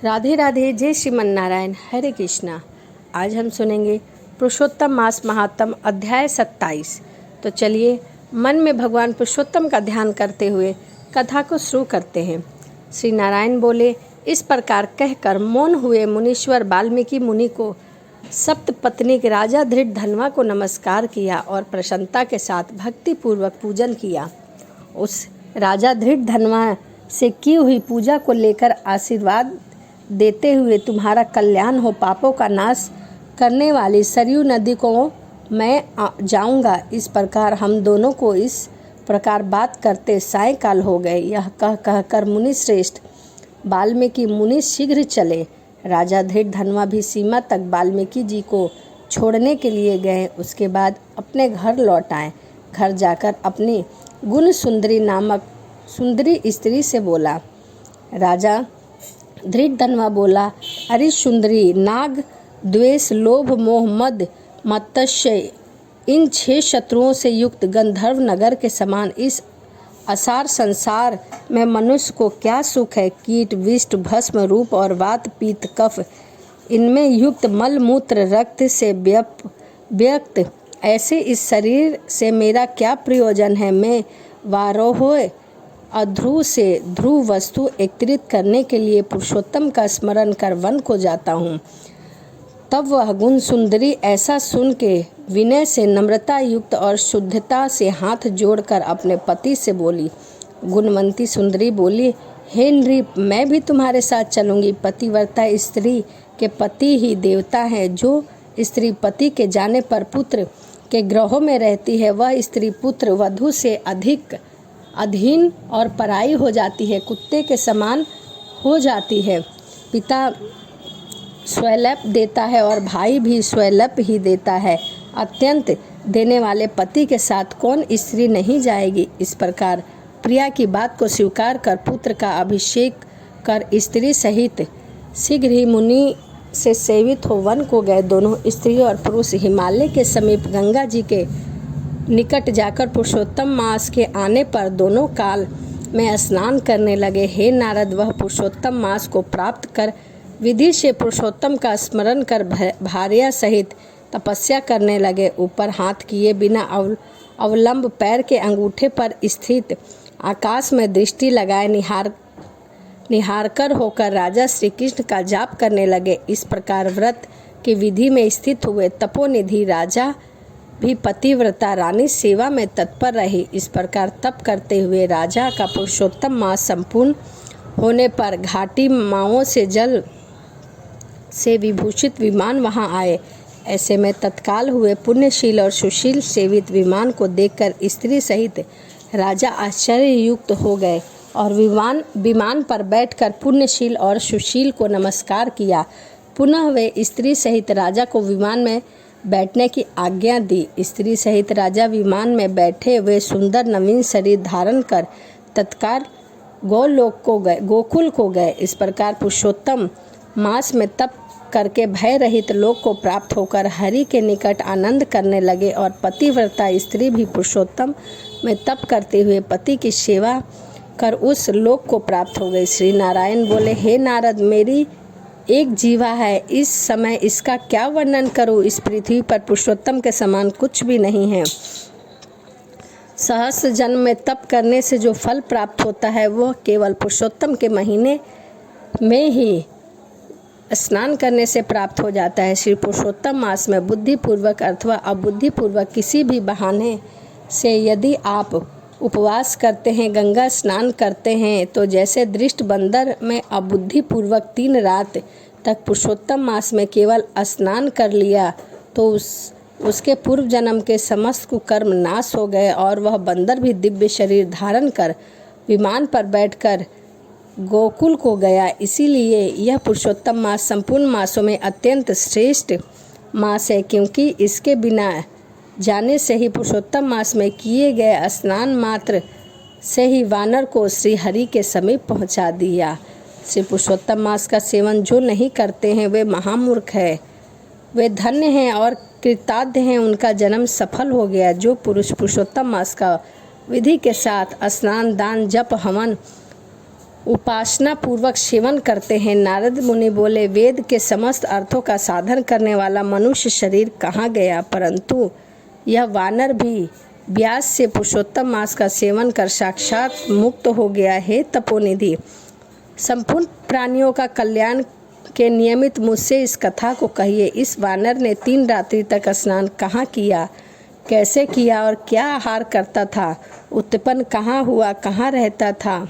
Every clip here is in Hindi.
राधे राधे, जय श्रीमन नारायण, हरे कृष्णा। आज हम सुनेंगे पुरुषोत्तम मास महात्म अध्याय 27। तो चलिए मन में भगवान पुरुषोत्तम का ध्यान करते हुए कथा को शुरू करते हैं। श्री नारायण बोले, इस प्रकार कहकर मौन हुए मुनीश्वर वाल्मीकि मुनि को सप्त पत्नीक राजा धृतधन्वा को नमस्कार किया और प्रसन्नता के साथ भक्ति पूर्वक पूजन किया। उस राजा धृतधन्वा से की हुई पूजा को लेकर आशीर्वाद देते हुए, तुम्हारा कल्याण हो, पापों का नाश करने वाली सरयू नदी को मैं जाऊंगा। इस प्रकार हम दोनों को इस प्रकार बात करते सायंकाल हो गए। यह कहकर मुनि श्रेष्ठ वाल्मीकि मुनि शीघ्र चले। राजा धृतधन्वा भी सीमा तक वाल्मीकि जी को छोड़ने के लिए गए। उसके बाद अपने घर लौट आए। घर जाकर अपनी गुण सुंदरी नामक सुंदरी स्त्री से बोला। राजा धृतधन्वा बोला, अरे सुंदरी, नाग, द्वेष, लोभ, मोह, मद, मत्स्य, इन 6 शत्रुओं से युक्त गंधर्व नगर के समान इस असार संसार में मनुष्य को क्या सुख है। कीट, विष्ट, भस्म, रूप और वात, पित्त, कफ, इनमें युक्त मल मूत्र रक्त से व्यक्त ऐसे इस शरीर से मेरा क्या प्रयोजन है। मैं वारोह अध्रुव से ध्रुव वस्तु एकत्रित करने के लिए पुरुषोत्तम का स्मरण कर वन को जाता हूँ। तब वह गुण सुंदरी ऐसा सुन के विनय से, नम्रता युक्त और शुद्धता से हाथ जोड़कर अपने पति से बोली। गुणवंती सुंदरी बोली, हे नृप, मैं भी तुम्हारे साथ चलूँगी। पतिव्रता स्त्री के पति ही देवता हैं। जो स्त्री पति के जाने पर पुत्र के ग्रहों में रहती है, वह स्त्री पुत्र वधू से अधिक अधीन और पराई हो जाती है, कुत्ते के समान हो जाती है। पिता स्वैलप देता है और भाई भी स्वैलप ही देता है। अत्यंत देने वाले पति के साथ कौन स्त्री नहीं जाएगी। इस प्रकार प्रिया की बात को स्वीकार कर पुत्र का अभिषेक कर स्त्री सहित शीघ्र ही मुनि से सेवित हो वन को गए। दोनों स्त्री और पुरुष हिमालय के समीप गंगा जी के निकट जाकर पुरुषोत्तम मास के आने पर दोनों काल में स्नान करने लगे। हे नारद, वह पुरुषोत्तम मास को प्राप्त कर विधि से पुरुषोत्तम का स्मरण कर भार्या सहित तपस्या करने लगे। ऊपर हाथ किए बिना अवलंब पैर के अंगूठे पर स्थित आकाश में दृष्टि लगाए निहारकर होकर राजा श्री कृष्ण का जाप करने लगे। इस प्रकार व्रत की विधि में स्थित हुए तपोनिधि राजा भी पतिव्रता रानी सेवा में तत्पर रही। इस प्रकार तप करते हुए राजा का पुरुषोत्तम मास संपूर्ण होने पर घाटी माओं से जल से विभूषित विमान वहां आए। ऐसे में तत्काल हुए पुण्यशील और सुशील सेवित विमान को देखकर स्त्री सहित राजा आश्चर्य युक्त हो गए और विमान पर बैठकर पुण्यशील और सुशील को नमस्कार किया। पुनः वे स्त्री सहित राजा को विमान में बैठने की आज्ञा दी। स्त्री सहित राजा विमान में बैठे हुए सुंदर नवीन शरीर धारण कर तत्काल गोकुल को गए। इस प्रकार पुरुषोत्तम मास में तप करके भय रहित लोक को प्राप्त होकर हरि के निकट आनंद करने लगे। और पतिव्रता स्त्री भी पुरुषोत्तम में तप करते हुए पति की सेवा कर उस लोक को प्राप्त हो गई। श्री नारायण बोले, हे नारद, मेरी एक जीवा है, इस समय इसका क्या वर्णन करूं। इस पृथ्वी पर पुरुषोत्तम के समान कुछ भी नहीं है। सहस्र जन्म में तप करने से जो फल प्राप्त होता है, वह केवल पुरुषोत्तम के महीने में ही स्नान करने से प्राप्त हो जाता है। श्री पुरुषोत्तम मास में बुद्धिपूर्वक अथवा अबुद्धिपूर्वक किसी भी बहाने से यदि आप उपवास करते हैं, गंगा स्नान करते हैं, तो जैसे दृष्ट बंदर में अबुद्धिपूर्वक 3 रात तक पुरुषोत्तम मास में केवल स्नान कर लिया तो उसके पूर्व जन्म के समस्त कुकर्म नाश हो गए और वह बंदर भी दिव्य शरीर धारण कर विमान पर बैठकर गोकुल को गया। इसीलिए यह पुरुषोत्तम मास संपूर्ण मासों में अत्यंत श्रेष्ठ मास है, क्योंकि इसके बिना जाने से ही पुरुषोत्तम मास में किए गए स्नान मात्र से ही वानर को श्री हरि के समीप पहुंचा दिया। श्री पुरुषोत्तम मास का सेवन जो नहीं करते हैं, वे महामूर्ख है। वे धन्य हैं और कृतार्थ हैं, उनका जन्म सफल हो गया। जो पुरुष पुरुषोत्तम मास का विधि के साथ स्नान, दान, जप, हवन उपासना पूर्वक सेवन करते हैं। नारद मुनि बोले, वेद के समस्त अर्थों का साधन करने वाला मनुष्य शरीर कहाँ गया, परंतु यह वानर भी व्यास से पुरुषोत्तम मास का सेवन कर साक्षात मुक्त हो गया है। तपोनिधि, संपूर्ण प्राणियों का कल्याण के नियमित मुझसे इस कथा को कहिए। इस वानर ने 3 रात्रि तक स्नान कहाँ किया, कैसे किया और क्या आहार करता था, उत्पन्न कहाँ हुआ, कहाँ रहता था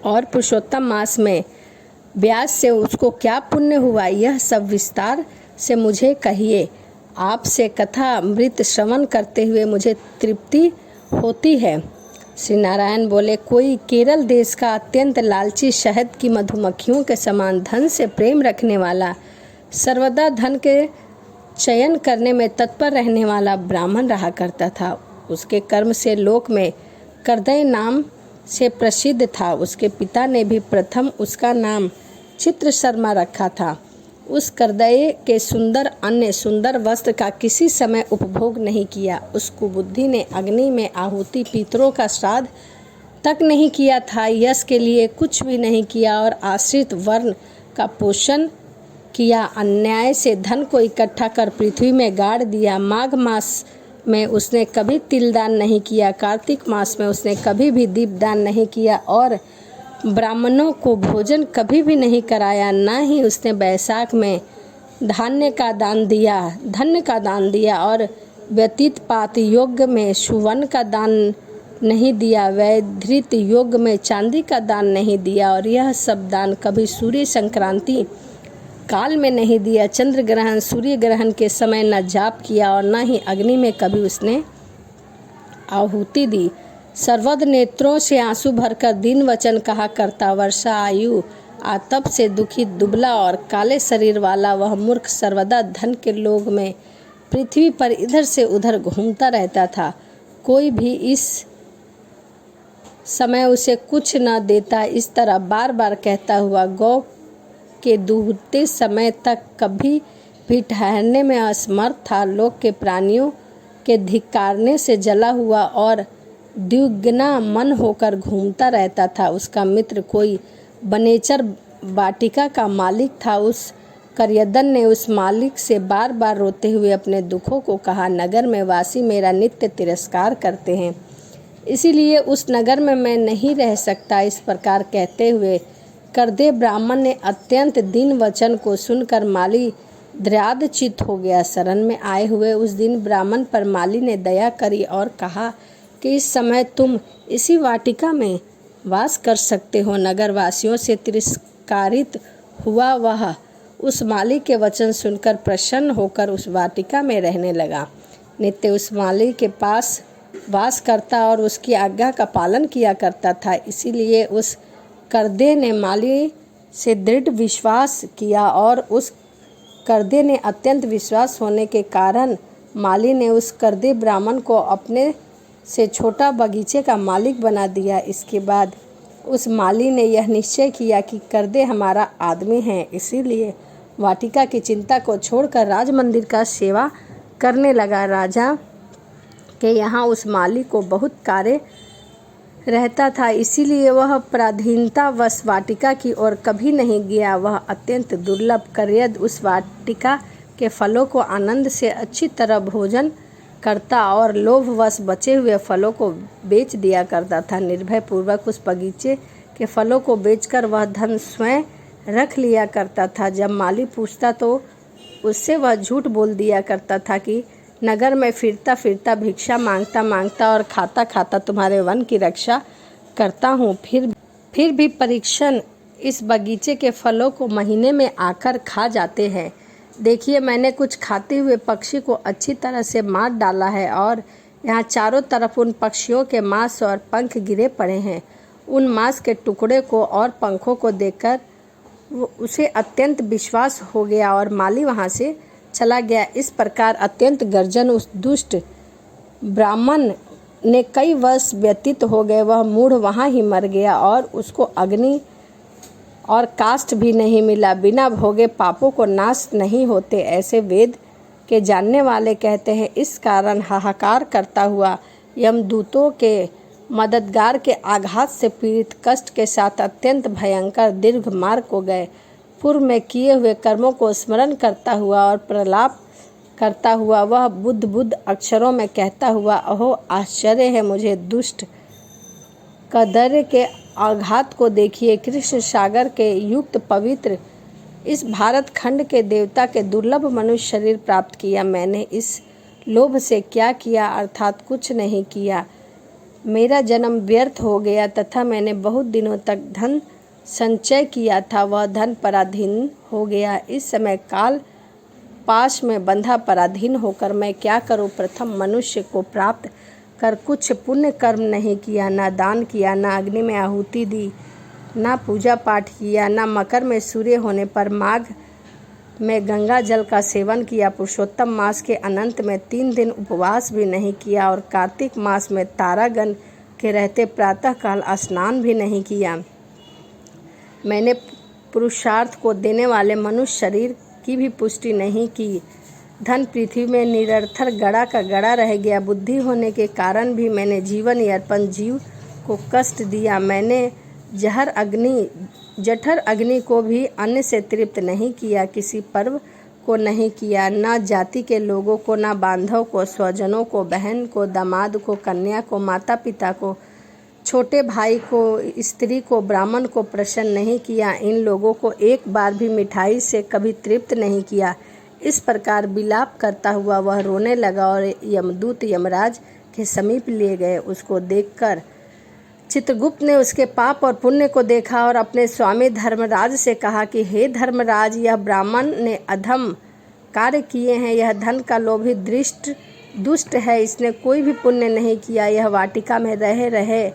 और पुरुषोत्तम मास में व्यास से उसको क्या पुण्य हुआ, यह सब विस्तार से मुझे कहिए। आपसे कथा अमृत श्रवण करते हुए मुझे तृप्ति होती है। श्री नारायण बोले, कोई केरल देश का अत्यंत लालची, शहद की मधुमक्खियों के समान धन से प्रेम रखने वाला, सर्वदा धन के चयन करने में तत्पर रहने वाला ब्राह्मण रहा करता था। उसके कर्म से लोक में कर्दय नाम से प्रसिद्ध था। उसके पिता ने भी प्रथम उसका नाम चित्र शर्मा रखा था। उस कर्दय के सुंदर अन्य सुंदर वस्त्र का किसी समय उपभोग नहीं किया। उस कुबुद्धि ने अग्नि में आहुति, पितरों का श्राद्ध तक नहीं किया था, यश के लिए कुछ भी नहीं किया और आश्रित वर्ण का पोषण किया। अन्याय से धन को इकट्ठा कर पृथ्वी में गाड़ दिया। माघ मास में उसने कभी तिलदान नहीं किया, कार्तिक मास में उसने कभी भी दीपदान नहीं किया और ब्राह्मणों को भोजन कभी भी नहीं कराया। न ही उसने बैसाख में धन्य का दान दिया और व्यतीत पात योग्य में सुवर्ण का दान नहीं दिया, वैधृत योग्य में चांदी का दान नहीं दिया और यह सब दान कभी सूर्य संक्रांति काल में नहीं दिया। चंद्र ग्रहण, सूर्य ग्रहण के समय न जाप किया और न ही अग्नि में कभी उसने आहुति दी। सर्वद नेत्रों से आंसू भरकर दिन वचन कहा करता, वर्षा आयु आतप से दुखी, दुबला और काले शरीर वाला वह मूर्ख सर्वदा धन के लोभ में पृथ्वी पर इधर से उधर घूमता रहता था। कोई भी इस समय उसे कुछ न देता, इस तरह बार बार कहता हुआ गौ के दूहते समय तक कभी भी ठहरने में असमर्थ था। लोक के प्राणियों के धिक्कारने से जला हुआ और द्विगुना मन होकर घूमता रहता था। उसका मित्र कोई बनेचर वाटिका का मालिक था। उस करियदन ने उस मालिक से बार बार रोते हुए अपने दुखों को कहा, नगर में वासी मेरा नित्य तिरस्कार करते हैं, इसीलिए उस नगर में मैं नहीं रह सकता। इस प्रकार कहते हुए कर्दे ब्राह्मण ने अत्यंत दीन वचन को सुनकर माली द्रयादचित हो गया। शरण में आए हुए उस दिन ब्राह्मण पर माली ने दया करी और कहा कि इस समय तुम इसी वाटिका में वास कर सकते हो। नगरवासियों से तिरस्कारित हुआ वह उस माली के वचन सुनकर प्रसन्न होकर उस वाटिका में रहने लगा। नित्य उस माली के पास वास करता और उसकी आज्ञा का पालन किया करता था। इसीलिए उस कर्दे ने माली से दृढ़ विश्वास किया और उस कर्दे ने अत्यंत विश्वास होने के कारण माली ने उस कर्दे ब्राह्मण को अपने से छोटा बगीचे का मालिक बना दिया। इसके बाद उस माली ने यह निश्चय किया कि कर्दे हमारा आदमी है, इसीलिए वाटिका की चिंता को छोड़कर राज मंदिर का सेवा करने लगा। राजा के यहाँ उस माली को बहुत कार्य रहता था, इसीलिए वह पराधीनतावश वाटिका की ओर कभी नहीं गया। वह अत्यंत दुर्लभ करियद उस वाटिका के फलों को आनंद से अच्छी तरह भोजन करता और लोभवश बचे हुए फलों को बेच दिया करता था। निर्भय पूर्वक उस बगीचे के फलों को बेचकर वह धन स्वयं रख लिया करता था। जब माली पूछता तो उससे वह झूठ बोल दिया करता था कि नगर में फिरता फिरता भिक्षा मांगता मांगता और खाता खाता तुम्हारे वन की रक्षा करता हूँ। फिर भी परीक्षण इस बगीचे के फलों को महीने में आकर खा जाते हैं। देखिए, मैंने कुछ खाते हुए पक्षी को अच्छी तरह से मार डाला है और यहाँ चारों तरफ उन पक्षियों के मांस और पंख गिरे पड़े हैं। उन मांस के टुकड़े को और पंखों को देखकर उसे अत्यंत विश्वास हो गया और माली वहाँ से चला गया। इस प्रकार अत्यंत गर्जन उस दुष्ट ब्राह्मण ने कई वर्ष व्यतीत हो गए। वह मूढ़ वहाँ ही मर गया और उसको अग्नि और काष्ठ भी नहीं मिला। बिना भोगे पापों को नाश नहीं होते, ऐसे वेद के जानने वाले कहते हैं। इस कारण हाहाकार करता हुआ यमदूतों के मददगार के आघात से पीड़ित कष्ट के साथ अत्यंत भयंकर दीर्घ मार्ग को गए। पूर्व में किए हुए कर्मों को स्मरण करता हुआ और प्रलाप करता हुआ वह बुद्ध अक्षरों में कहता हुआ, अहो आश्चर्य है मुझे दुष्ट कदर्य के आघात को देखिए। कृष्ण सागर के युक्त पवित्र इस भारत खंड के देवता के दुर्लभ मनुष्य शरीर प्राप्त किया। मैंने इस लोभ से क्या किया, अर्थात कुछ नहीं किया। मेरा जन्म व्यर्थ हो गया तथा मैंने बहुत दिनों तक धन संचय किया था, वह धन पराधीन हो गया। इस समय काल पाश में बंधा पराधीन होकर मैं क्या करूं। प्रथम मनुष्य को प्राप्त कर कुछ पुण्य कर्म नहीं किया, ना दान किया, ना अग्नि में आहुति दी, ना पूजा पाठ किया, ना मकर में सूर्य होने पर माघ में गंगा जल का सेवन किया, पुरुषोत्तम मास के अनंत में 3 दिन उपवास भी नहीं किया और कार्तिक मास में तारागण के रहते प्रातःकाल स्नान भी नहीं किया। मैंने पुरुषार्थ को देने वाले मनुष्य शरीर की भी पुष्टि नहीं की। धन पृथ्वी में निरर्थक गड़ा का गड़ा रह गया। बुद्धि होने के कारण भी मैंने जीवन अर्पण जीव को कष्ट दिया। मैंने जठर अग्नि को भी अन्न से तृप्त नहीं किया। किसी पर्व को नहीं किया, ना जाति के लोगों को, ना बांधव को, स्वजनों को, बहन को, दामाद को, कन्या को, माता पिता को, छोटे भाई को, स्त्री को, ब्राह्मण को प्रसन्न नहीं किया। इन लोगों को एक बार भी मिठाई से कभी तृप्त नहीं किया। इस प्रकार विलाप करता हुआ वह रोने लगा और यमदूत यमराज के समीप ले गए। उसको देखकर चित्रगुप्त ने उसके पाप और पुण्य को देखा और अपने स्वामी धर्मराज से कहा कि हे धर्मराज, यह ब्राह्मण ने अधम कार्य किए हैं। यह धन का लोभी दुष्ट है। इसने कोई भी पुण्य नहीं किया। यह वाटिका में रहे रहे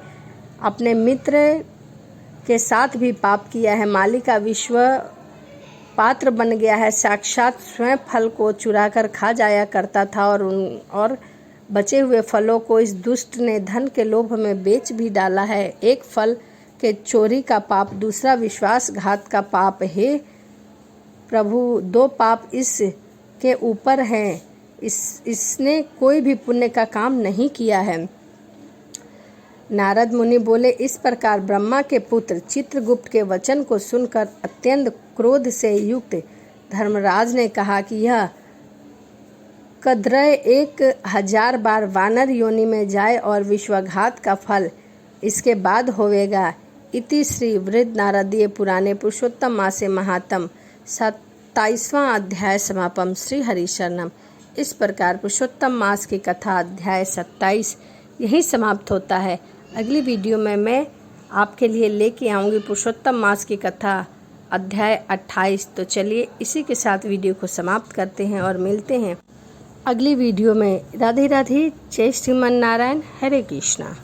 अपने मित्र के साथ भी पाप किया है। माली का विश्व पात्र बन गया है। साक्षात स्वयं फल को चुराकर खा जाया करता था और बचे हुए फलों को इस दुष्ट ने धन के लोभ में बेच भी डाला है। एक फल के चोरी का पाप, दूसरा विश्वासघात का पाप। हे प्रभु, 2 पाप इसके ऊपर हैं। इसने कोई भी पुण्य का काम नहीं किया है। नारद मुनि बोले, इस प्रकार ब्रह्मा के पुत्र चित्रगुप्त के वचन को सुनकर अत्यंत क्रोध से युक्त धर्मराज ने कहा कि यह कद्रय 1000 बार वानर योनि में जाए और विश्वासघात का फल इसके बाद होवेगा। इति श्री वृद्ध नारदीय पुराणे पुरुषोत्तम मासे महात्म 27वां अध्याय समापन। श्री हरिशरणम। इस प्रकार पुरुषोत्तम मास की कथा अध्याय 27 यहीं समाप्त होता है। अगली वीडियो में मैं आपके लिए लेके आऊँगी पुरुषोत्तम मास की कथा अध्याय 28। तो चलिए इसी के साथ वीडियो को समाप्त करते हैं और मिलते हैं अगली वीडियो में। राधे राधे। जय श्रीमन नारायण। हरे कृष्णा।